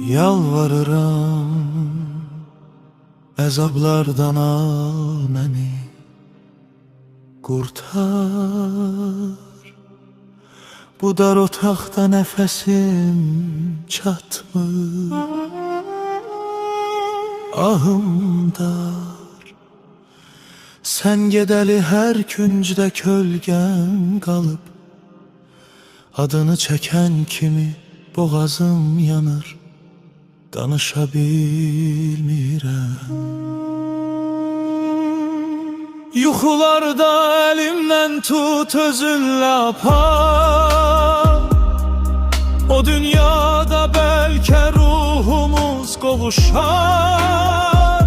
Yalvarıram, əzablardan al məni, qurtar. Bu dar otaqda nəfəsim çatmır, ahım dar. Sən gedəli hər küncdə kölgən qalıb, adını çəkən kimi boğazım yanır, danışa bilmirəm. Yuxularda əlimdən tut, özünlə apar. O dünyada bəlkə ruhumuz qovuşar.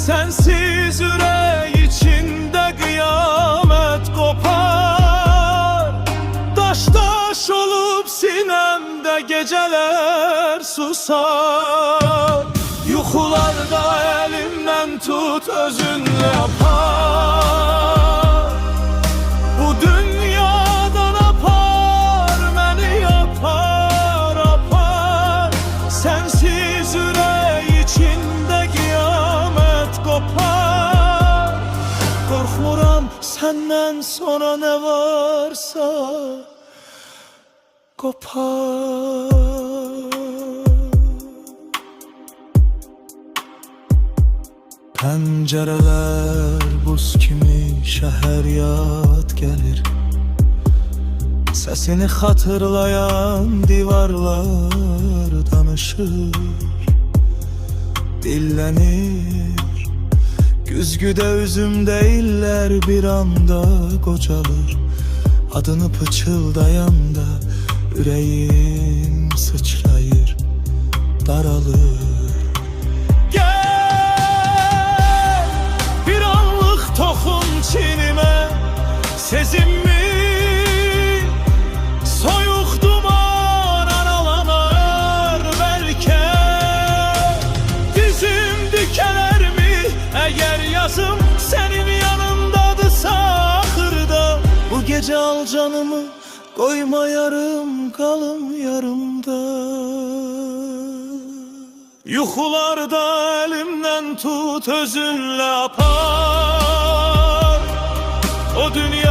Sənsiz ürək içində qiyamət qopar. Daş olub sinəmdə gecələr susar. Yuxularda əlimdən tut, özünlə apar. Bu dünyadan apar, məni apar, apar. Sənsiz ürək içində qiyamət qopar. Qorxmuram səndən sonra nə varsa kopar. Pəncərələr buz kimi şəhər yad gəlir. Səsini xatırlayan divarlar danışır, dillənir. Güzgüdə üzümdə illər bir anda qocalır. Adını pıçıldayanda ürəyim sıçrayır, daralır. Gel, bir anlıq toxun çinimə, sezimmi soyuq duman aralanır bəlkə. Dizim dikələrmi əgər yazım sənin yanındadısa axırda. Bu gecə al canımı, koyma yarım kalım yarımda. Yuxularda əlimdən tut, özünlə apar. O dünya